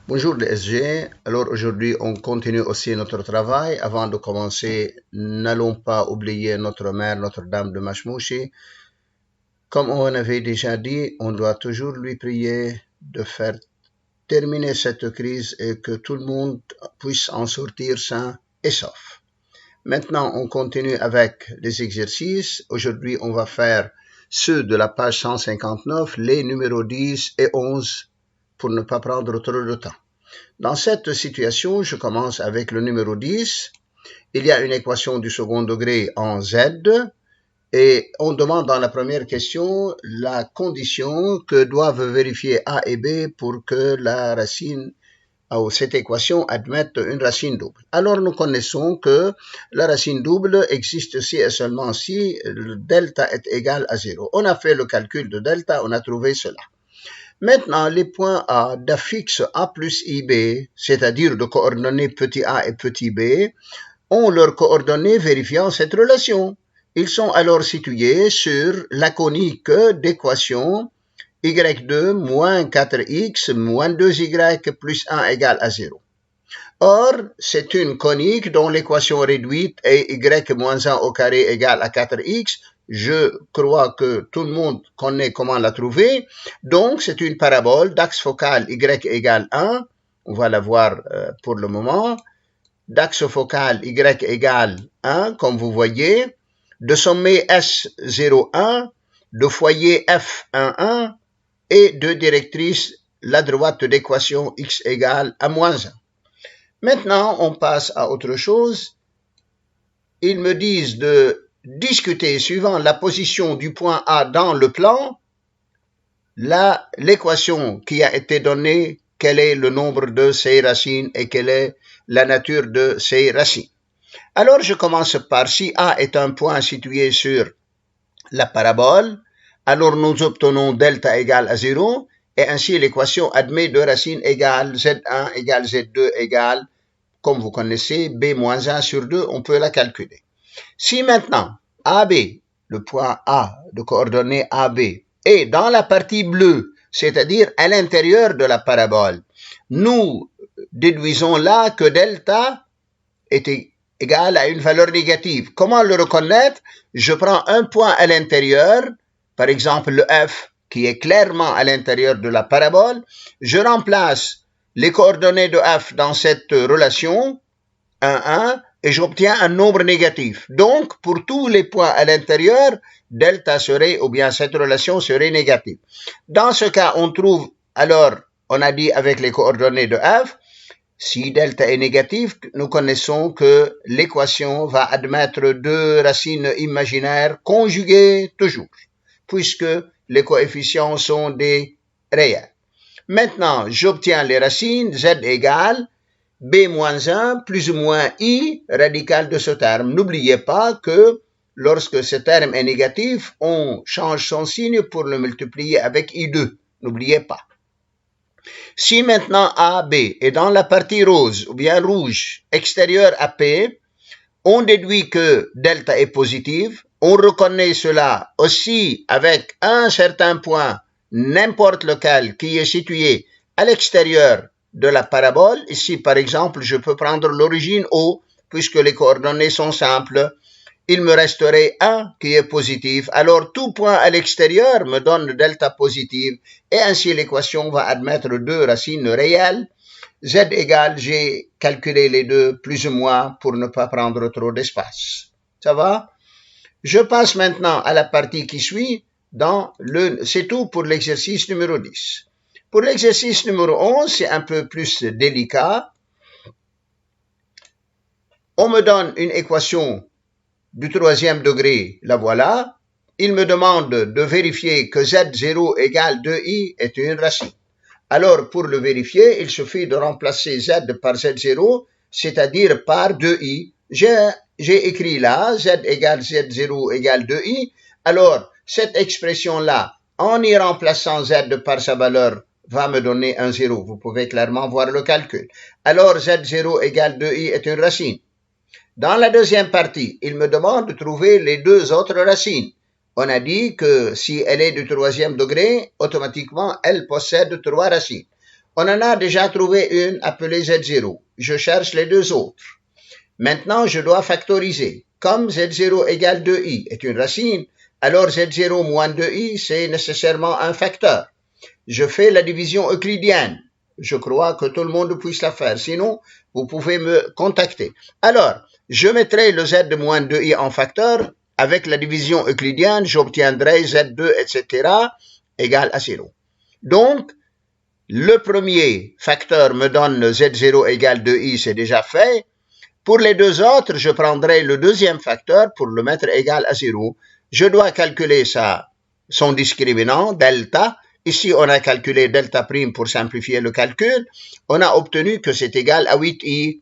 Bonjour les SG. Alors aujourd'hui, on continue aussi notre travail. Avant de commencer, n'allons pas oublier notre mère, Notre-Dame de Machmouchi. Comme on avait déjà dit, on doit toujours lui prier de faire terminer cette crise et que tout le monde puisse en sortir sain et sauf. Maintenant, on continue avec les exercices. Aujourd'hui, on va faire ceux de la page 159, les numéros 10 et 11 pour ne pas prendre trop de temps. Dans cette situation, je commence avec le numéro 10. Il y a une équation du second degré en Z et on demande dans la première question la condition que doivent vérifier A et B pour que la racine ou cette équation admette une racine double. Alors nous connaissons que la racine double existe si et seulement si delta est égal à 0. On a fait le calcul de delta, on a trouvé cela. Maintenant, les points A d'affixe A plus IB, c'est-à-dire de coordonnées petit a et petit b, ont leurs coordonnées vérifiant cette relation. Ils sont alors situés sur la conique d'équation y2 moins 4x moins 2y plus 1 égale à 0. Or, c'est une conique dont l'équation réduite est y moins 1 au carré égale à 4x. Je crois que tout le monde connaît comment la trouver. Donc, c'est une parabole d'axe focal y égale 1. On va la voir pour le moment. D'axe focal y égale 1, comme vous voyez. De sommet S 0, 1. De foyer F 1, 1. Et de directrice, la droite d'équation x égale à moins 1. Maintenant, on passe à autre chose. Ils me disent de discuter suivant la position du point A dans le plan, l'équation qui a été donnée, quel est le nombre de ses racines et quelle est la nature de ses racines. Alors, je commence par si A est un point situé sur la parabole, alors nous obtenons delta égale à 0, et ainsi l'équation admet deux racines égales, Z1 égale Z2 égale, comme vous connaissez, B moins 1 sur 2, on peut la calculer. Si maintenant AB, le point A de coordonnées AB, est dans la partie bleue, c'est-à-dire à l'intérieur de la parabole, nous déduisons là que delta est égal à une valeur négative. Comment le reconnaître? Je prends un point à l'intérieur, par exemple le F, qui est clairement à l'intérieur de la parabole. Je remplace les coordonnées de F dans cette relation, 1, 1, et j'obtiens un nombre négatif. Donc, pour tous les points à l'intérieur, delta serait, ou bien cette relation serait négative. Dans ce cas, on trouve, alors, on a dit avec les coordonnées de F, si delta est négatif, nous connaissons que l'équation va admettre deux racines imaginaires conjuguées toujours, puisque les coefficients sont des réels. Maintenant, j'obtiens les racines, z égale b moins 1 plus ou moins i radical de ce terme. N'oubliez pas que lorsque ce terme est négatif, on change son signe pour le multiplier avec i2. N'oubliez pas. Si maintenant AB est dans la partie rose ou bien rouge extérieure à P, on déduit que delta est positive. On reconnaît cela aussi avec un certain point, n'importe lequel, qui est situé à l'extérieur de la parabole. Ici, par exemple, je peux prendre l'origine O, puisque les coordonnées sont simples. Il me resterait 1 qui est positif. Alors, tout point à l'extérieur me donne delta positive et ainsi l'équation va admettre deux racines réelles. Z égale, j'ai calculé les deux plus ou moins pour ne pas prendre trop d'espace. Ça va? Je passe maintenant à la partie qui suit. C'est tout pour l'exercice numéro 10. Pour l'exercice numéro 11, c'est un peu plus délicat. On me donne une équation du troisième degré, la voilà. Il me demande de vérifier que Z0 égale 2i est une racine. Alors, pour le vérifier, il suffit de remplacer Z par Z0, c'est-à-dire par 2i. J'ai écrit là, Z égale Z0 égale 2i. Alors, cette expression-là, en y remplaçant Z par sa valeur, va me donner un 0. Vous pouvez clairement voir le calcul. Alors, Z0 égale 2i est une racine. Dans la deuxième partie, il me demande de trouver les deux autres racines. On a dit que si elle est du troisième degré, automatiquement, elle possède trois racines. On en a déjà trouvé une appelée Z0. Je cherche les deux autres. Maintenant, je dois factoriser. Comme Z0 égale 2i est une racine, alors Z0 moins 2i, c'est nécessairement un facteur. Je fais la division euclidienne. Je crois que tout le monde puisse la faire. Sinon, vous pouvez me contacter. Alors, je mettrai le Z de moins 2i en facteur. Avec la division euclidienne, j'obtiendrai Z2, etc. égale à 0. Donc, le premier facteur me donne Z0 égale 2i, c'est déjà fait. Pour les deux autres, je prendrai le deuxième facteur pour le mettre égal à 0. Je dois calculer son discriminant, delta. Ici, on a calculé delta prime pour simplifier le calcul. On a obtenu que c'est égal à 8i.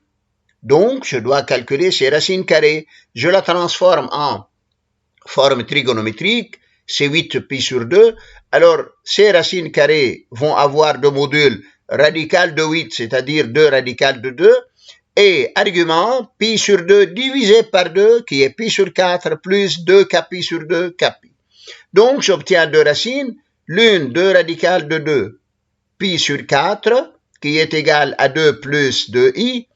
Donc, je dois calculer ses racines carrées. Je la transforme en forme trigonométrique. C'est 8 pi sur 2. Alors, ces racines carrées vont avoir de module radical de 8, c'est-à-dire 2 radical de 2. Et argument, pi sur 2 divisé par 2, qui est pi sur 4, plus 2 pi sur 2, pi. Donc, j'obtiens deux racines, l'une 2 radical de 2, pi sur 4, qui est égal à 2 plus 2i,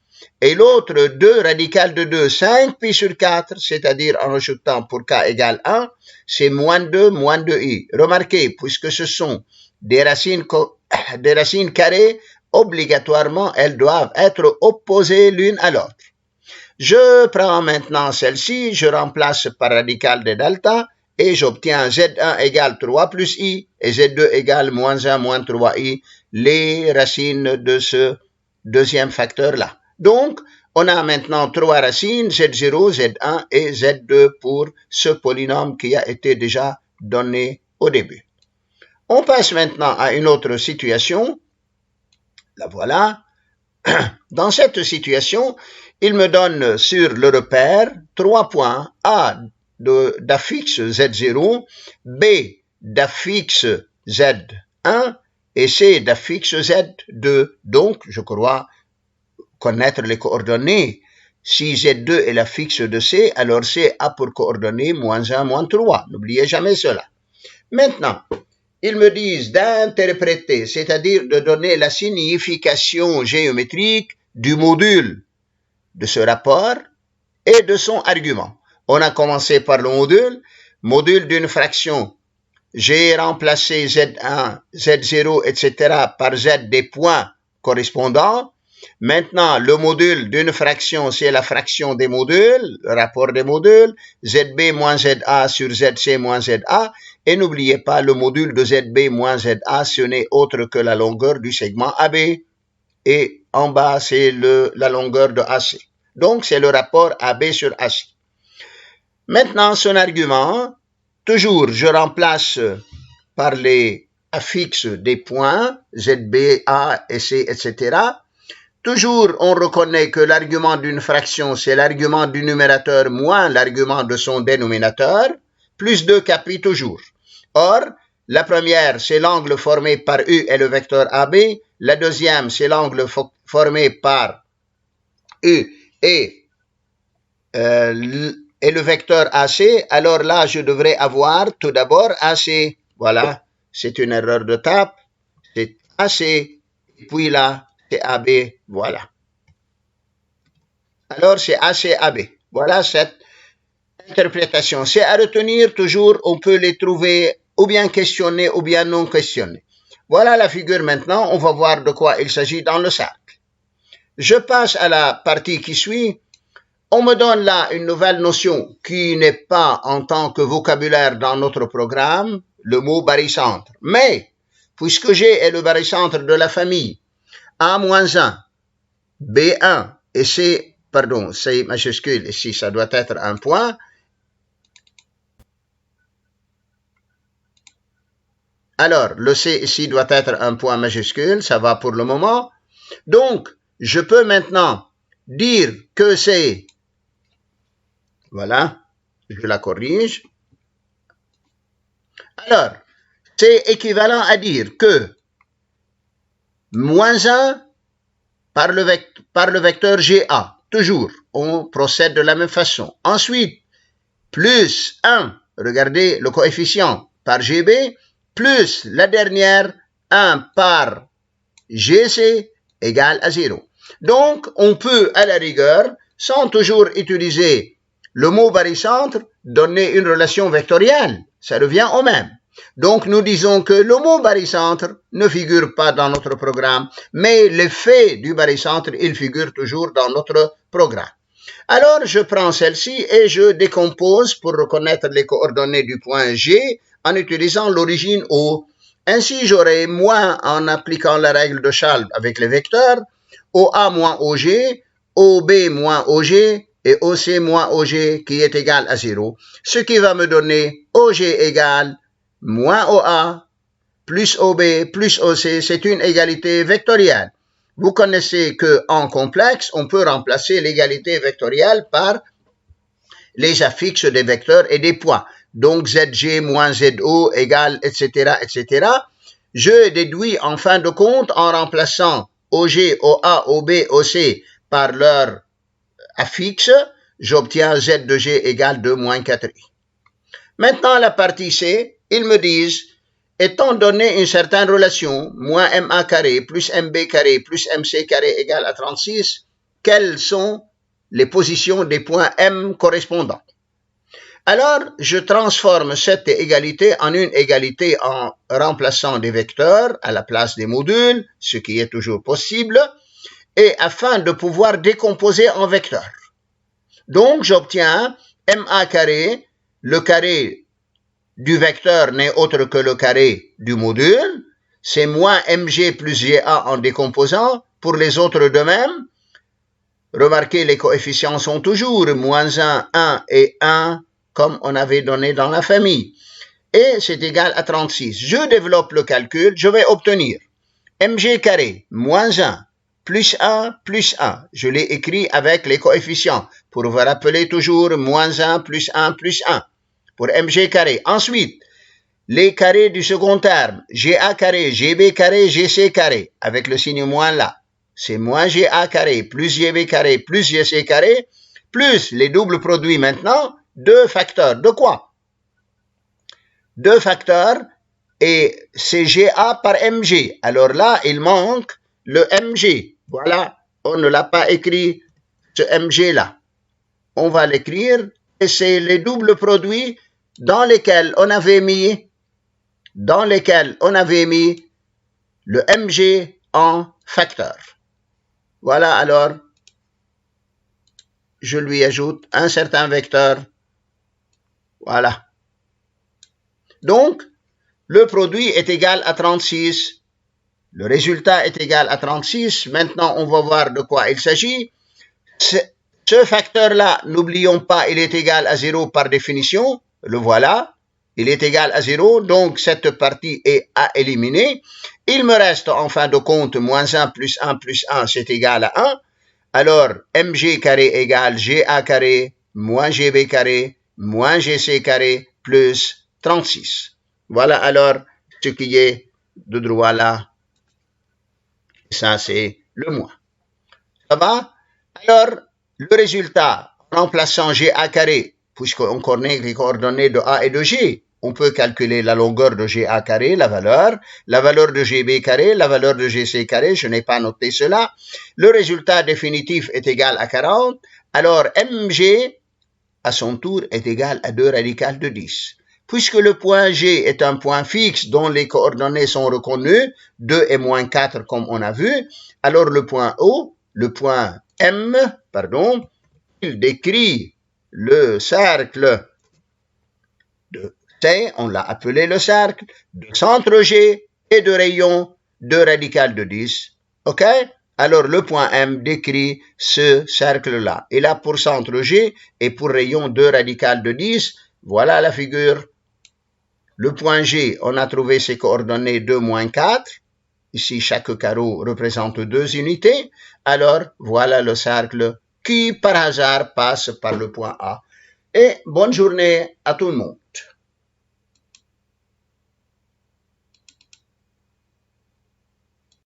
et l'autre 2 radical de 2, 5 pi sur 4, c'est-à-dire en ajoutant pour k égale 1, c'est moins 2i. Remarquez, puisque ce sont des racines carrées, obligatoirement, elles doivent être opposées l'une à l'autre. Je prends maintenant celle-ci, je remplace par radical de delta, et j'obtiens Z1 égale 3 plus i, et Z2 égale moins 1 moins 3i, les racines de ce deuxième facteur-là. Donc, on a maintenant trois racines, Z0, Z1 et Z2 pour ce polynôme qui a été déjà donné au début. On passe maintenant à une autre situation. La voilà. Dans cette situation, il me donne sur le repère 3 points A d'affixe Z0, B d'affixe Z1 et C d'affixe Z2. Donc, je crois connaître les coordonnées. Si Z2 est l'affixe de C, alors C a pour coordonnées moins 1, moins 3. N'oubliez jamais cela. Maintenant, ils me disent d'interpréter, c'est-à-dire de donner la signification géométrique du module de ce rapport et de son argument. On a commencé par le module d'une fraction. J'ai remplacé Z1, Z0, etc. par Z des points correspondants. Maintenant, le module d'une fraction, c'est la fraction des modules, le rapport des modules, ZB moins ZA sur ZC moins ZA, et n'oubliez pas, le module de ZB moins ZA, ce n'est autre que la longueur du segment AB, et en bas, c'est la longueur de AC. Donc, c'est le rapport AB sur AC. Maintenant, son argument, toujours, je remplace par les affixes des points, ZB, A, et C, etc., toujours, on reconnaît que l'argument d'une fraction, c'est l'argument du numérateur moins l'argument de son dénominateur, plus 2 capi toujours. Or, la première, c'est l'angle formé par U et le vecteur AB. La deuxième, c'est l'angle formé par U et le vecteur AC. Alors là, je devrais avoir tout d'abord AC. Voilà, c'est une erreur de tape. C'est AC. Et puis là, c'est AB, voilà. Alors, c'est ACAB. Voilà cette interprétation. C'est à retenir toujours, on peut les trouver ou bien questionnés ou bien non questionnés. Voilà la figure maintenant, on va voir de quoi il s'agit dans le cercle. Je passe à la partie qui suit. On me donne là une nouvelle notion qui n'est pas en tant que vocabulaire dans notre programme, le mot barycentre. Mais, puisque G est le barycentre de la famille A-1, B1 et C, pardon, C majuscule, ici ça doit être un point. Alors, le C ici doit être un point majuscule, ça va pour le moment. Donc, je peux maintenant dire que c'est, voilà, je la corrige. Alors, c'est équivalent à dire que moins 1 par le vecteur GA. Toujours, on procède de la même façon. Ensuite, plus 1, regardez le coefficient par GB, plus la dernière 1 par GC égale à 0. Donc, on peut, à la rigueur, sans toujours utiliser le mot barycentre, donner une relation vectorielle. Ça revient au même. Donc, nous disons que le mot barycentre ne figure pas dans notre programme, mais l'effet du barycentre, il figure toujours dans notre programme. Alors, je prends celle-ci et je décompose pour reconnaître les coordonnées du point G en utilisant l'origine O. Ainsi, j'aurai moins en appliquant la règle de Charles avec les vecteurs, OA moins OG, OB moins OG et OC moins OG qui est égal à 0, ce qui va me donner OG égale moins OA plus OB plus OC, c'est une égalité vectorielle. Vous connaissez qu'en complexe, on peut remplacer l'égalité vectorielle par les affixes des vecteurs et des points. Donc, ZG moins ZO égale, etc., etc. Je déduis en fin de compte en remplaçant OG, OA, OB, OC par leur affixe, j'obtiens Z de G égale 2 moins 4i. Maintenant, la partie C, ils me disent, étant donné une certaine relation, moins MA carré plus MB carré plus MC carré égale à 36, quelles sont les positions des points M correspondants? Alors, je transforme cette égalité en une égalité en remplaçant des vecteurs à la place des modules, ce qui est toujours possible, et afin de pouvoir décomposer en vecteurs. Donc, j'obtiens MA carré, le carré du vecteur n'est autre que le carré du module, c'est moins MG plus GA en décomposant, pour les autres de même. Remarquez, les coefficients sont toujours moins 1, 1 et 1, comme on avait donné dans la famille. Et c'est égal à 36. Je développe le calcul, je vais obtenir mg carré moins 1 plus 1 plus 1. Je l'ai écrit avec les coefficients pour vous rappeler toujours moins 1 plus 1 plus 1 pour mg carré. Ensuite, les carrés du second terme, ga carré, gb carré, gc carré, avec le signe moins là. C'est moins ga carré plus gb carré plus gc carré, plus les doubles produits maintenant, deux facteurs. De quoi? Deux facteurs et c'est ga par mg. Alors là, il manque le mg. Voilà, on ne l'a pas écrit, ce mg là. On va l'écrire et c'est les doubles produits dans lesquels on avait mis le mg en facteur. Voilà, alors, je lui ajoute un certain vecteur. Voilà. Donc, le produit est égal à 36. Le résultat est égal à 36. Maintenant, on va voir de quoi il s'agit. Ce facteur-là, n'oublions pas, il est égal à 0 par définition. Le voilà. Il est égal à 0. Donc, cette partie est à éliminer. Il me reste, en fin de compte, moins 1 plus 1 plus 1, c'est égal à 1. Alors, mg carré égale ga carré moins gb carré moins gc carré plus 36. Voilà alors ce qui est de droit là. Ça, c'est le moins. Ça va? Alors, le résultat, en remplaçant ga carré, puisqu'on connaît les coordonnées de A et de G, on peut calculer la longueur de ga carré, la valeur de gb carré, la valeur de gc carré, je n'ai pas noté cela. Le résultat définitif est égal à 40. Alors, mg, à son tour, est égal à 2 radical de 10. Puisque le point G est un point fixe dont les coordonnées sont reconnues, 2 et moins 4 comme on a vu, alors le point O, le point M, pardon, il décrit le cercle de C, on l'a appelé le cercle, de centre G et de rayon 2 radical de 10. OK? Alors le point M décrit ce cercle-là. Il a pour centre G et pour rayon 2 radical de 10. Voilà la figure. Le point G, on a trouvé ses coordonnées 2, moins 4. Ici, chaque carreau représente 2 unités. Alors, voilà le cercle qui, par hasard, passe par le point A. Et bonne journée à tout le monde.